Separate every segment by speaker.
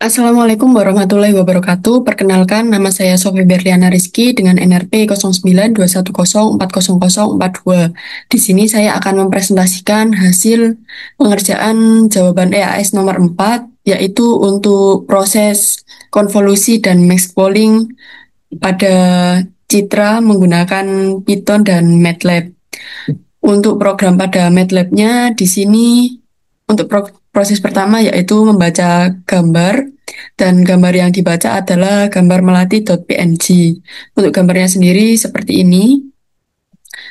Speaker 1: Assalamualaikum warahmatullahi wabarakatuh. Perkenalkan, nama saya Sofi Berliana Rizky dengan NRP 0921040042. Di sini saya akan mempresentasikan hasil pengerjaan jawaban EAS nomor 4, yaitu untuk proses konvolusi dan max polling pada citra menggunakan Python dan MATLAB. Untuk program pada MATLAB-nya di sini untuk proses pertama yaitu membaca gambar dan gambar yang dibaca adalah gambar melati.png. Untuk gambarnya sendiri seperti ini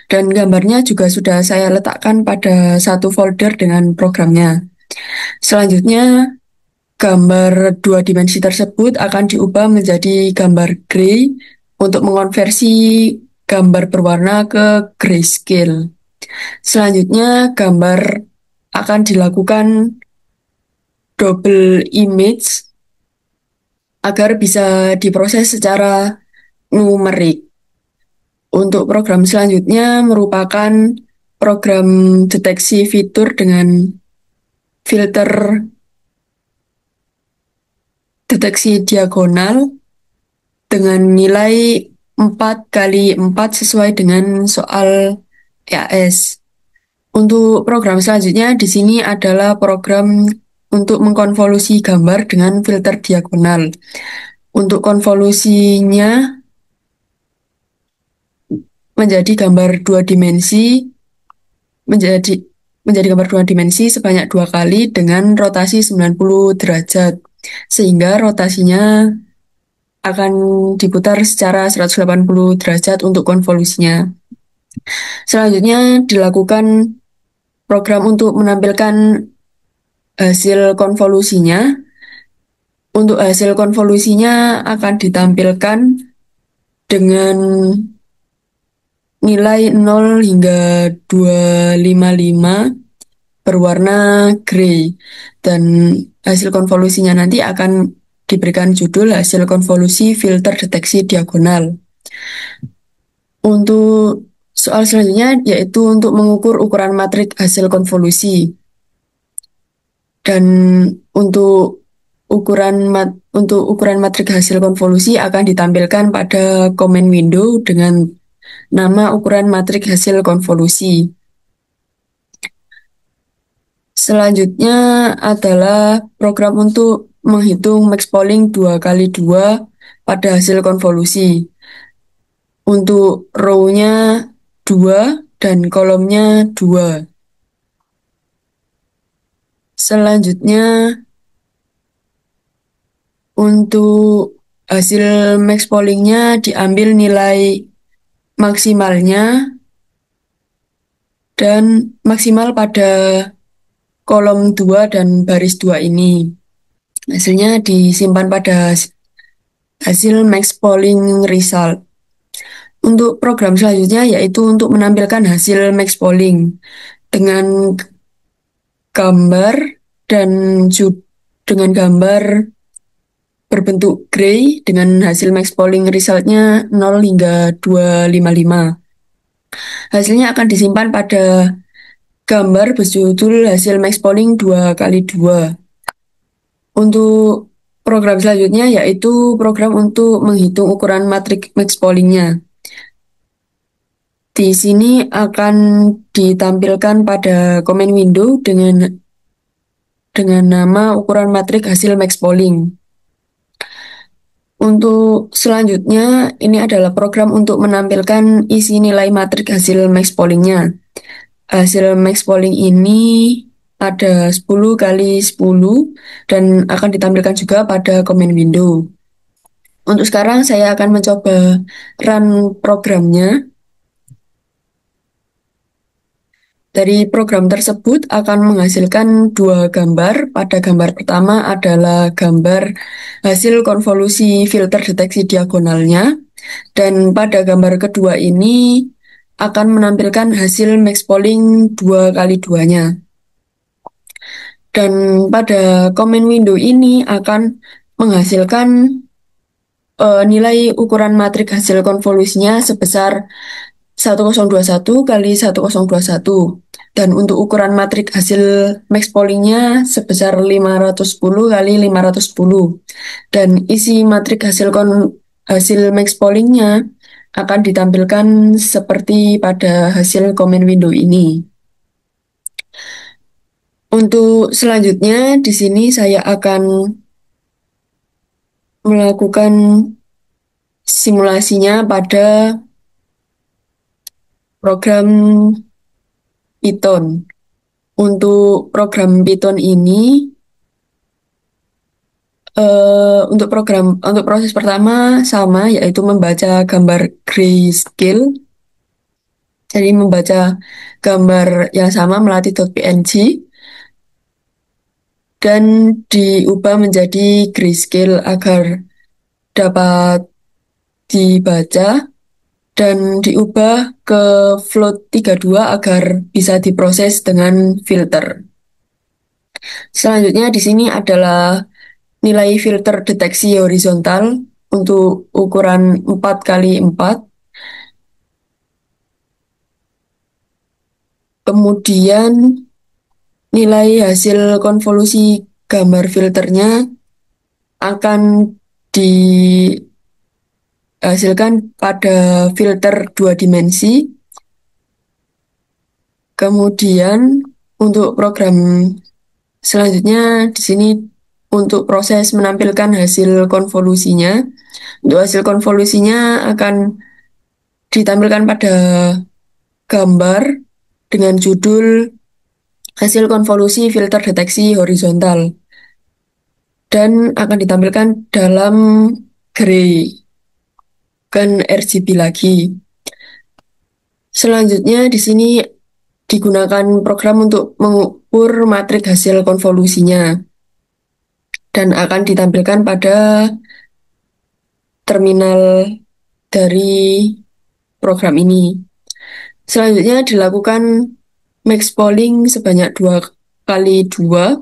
Speaker 1: dan gambarnya juga sudah saya letakkan pada satu folder dengan programnya. Selanjutnya gambar dua dimensi tersebut akan diubah menjadi gambar gray untuk mengonversi gambar berwarna ke grayscale. Selanjutnya, gambar akan dilakukan double image agar bisa diproses secara numerik. Untuk program selanjutnya merupakan program deteksi fitur dengan filter deteksi diagonal dengan nilai 4 kali 4 sesuai dengan soal EAS. Untuk program selanjutnya di sini adalah program untuk mengkonvolusi gambar dengan filter diagonal. Untuk konvolusinya menjadi gambar dua dimensi menjadi menjadi gambar dua dimensi sebanyak 2 kali dengan rotasi 90 derajat. Sehingga rotasinya akan diputar secara 180 derajat untuk konvolusinya. Selanjutnya dilakukan program untuk menampilkan hasil konvolusinya. Untuk hasil konvolusinya akan ditampilkan dengan nilai 0 hingga 255 berwarna grey. Dan hasil konvolusinya nanti akan diberikan judul hasil konvolusi filter deteksi diagonal. Untuk soal selanjutnya yaitu untuk mengukur ukuran matrik hasil konvolusi. Dan untuk ukuran matrik hasil konvolusi akan ditampilkan pada comment window dengan nama ukuran matrik hasil konvolusi. Selanjutnya adalah program untuk menghitung max polling 2 kali 2 pada hasil konvolusi. Untuk row-nya 2 dan kolomnya 2. Selanjutnya untuk hasil max polling-nya diambil nilai maksimalnya dan maksimal pada kolom 2 dan baris 2 ini. Hasilnya disimpan pada hasil max polling result. Untuk program selanjutnya yaitu untuk menampilkan hasil max polling dengan gambar dan dengan gambar berbentuk gray dengan hasil max polling resultnya 0 hingga 255. Hasilnya akan disimpan pada gambar berjudul hasil max polling 2 kali 2. Untuk program selanjutnya yaitu program untuk menghitung ukuran matrik max polling-nya. Di sini akan ditampilkan pada comment window dengan nama ukuran matrik hasil max polling. Untuk selanjutnya, ini adalah program untuk menampilkan isi nilai matrik hasil max polling-nya. Hasil max polling ini ada 10 kali 10 dan akan ditampilkan juga pada comment window. Untuk sekarang saya akan mencoba run programnya. Dari program tersebut akan menghasilkan dua gambar. Pada gambar pertama adalah gambar hasil konvolusi filter deteksi diagonalnya. Dan pada gambar kedua ini akan menampilkan hasil max polling 2 kali 2-nya. Dan pada comment window ini akan menghasilkan nilai ukuran matrik hasil konvolusinya sebesar 1021 kali 1021. Dan untuk ukuran matrik hasil max pollingnya sebesar 510 kali 510. Dan isi matrik hasil max pollingnya akan ditampilkan seperti pada hasil comment window ini. Untuk selanjutnya, di sini saya akan melakukan simulasinya pada program Python. Untuk program Python ini, untuk proses pertama sama, yaitu membaca gambar grayscale. Jadi membaca gambar yang sama melati.png dan diubah menjadi grayscale agar dapat dibaca dan diubah ke float 32 agar bisa diproses dengan filter. Selanjutnya di sini adalah nilai filter deteksi horizontal untuk ukuran 4 kali 4. Kemudian nilai hasil konvolusi gambar filternya akan dihasilkan pada filter 2 dimensi. Kemudian untuk program selanjutnya di sini untuk proses menampilkan hasil konvolusinya. Untuk hasil konvolusinya akan ditampilkan pada gambar dengan judul hasil konvolusi filter deteksi horizontal dan akan ditampilkan dalam gray dan RGB lagi. Selanjutnya di sini digunakan program untuk mengukur matrik hasil konvolusinya dan akan ditampilkan pada terminal dari program ini. Selanjutnya dilakukan max polling sebanyak 2 kali 2.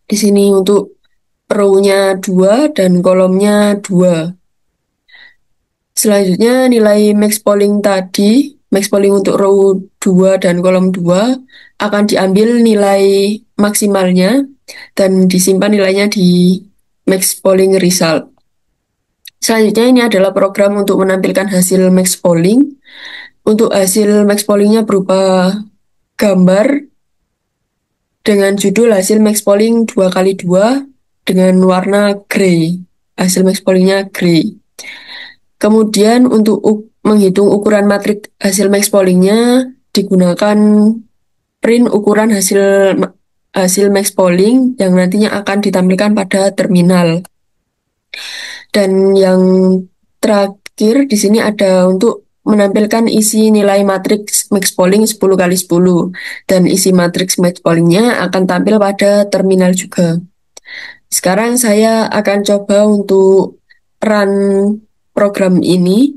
Speaker 1: Di sini untuk row-nya 2 dan kolomnya 2. Selanjutnya nilai max polling tadi, max polling untuk row 2 dan kolom 2 akan diambil nilai maksimalnya dan disimpan nilainya di max polling result. Selanjutnya ini adalah program untuk menampilkan hasil max polling. Untuk hasil max pollingnya berupa gambar dengan judul hasil max polling 2 kali 2 dengan warna gray. Hasil max pollingnya gray. Kemudian untuk menghitung ukuran matrik hasil max pollingnya digunakan print ukuran hasil max polling yang nantinya akan ditampilkan pada terminal. Dan yang terakhir di sini ada untuk menampilkan isi nilai matriks max polling 10 kali 10 dan isi matriks max pollingnya akan tampil pada terminal juga. Sekarang saya akan coba untuk run program ini.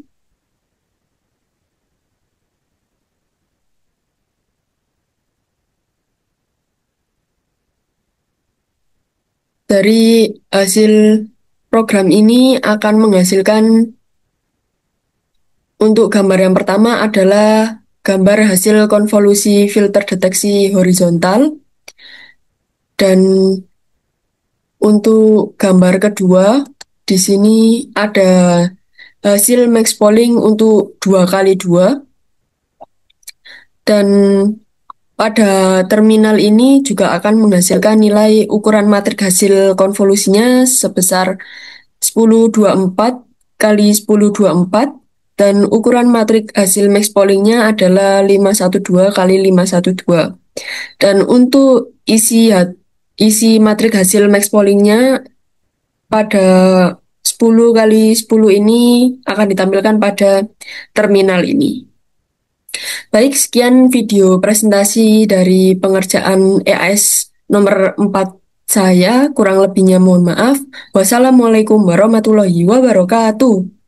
Speaker 1: Dari hasil program ini akan menghasilkan untuk gambar yang pertama adalah gambar hasil konvolusi filter deteksi horizontal. Dan untuk gambar kedua, di sini ada hasil max polling untuk 2 kali 2. Dan pada terminal ini juga akan menghasilkan nilai ukuran matrik hasil konvolusinya sebesar 1024 kali 1024 dan ukuran matrik hasil max pollingnya adalah 512 kali 512. Dan untuk isi matrik hasil max pollingnya pada 10 kali 10 ini akan ditampilkan pada terminal ini. Baik, sekian video presentasi dari pengerjaan EAS nomor 4 saya. Kurang lebihnya mohon maaf. Wassalamualaikum warahmatullahi wabarakatuh.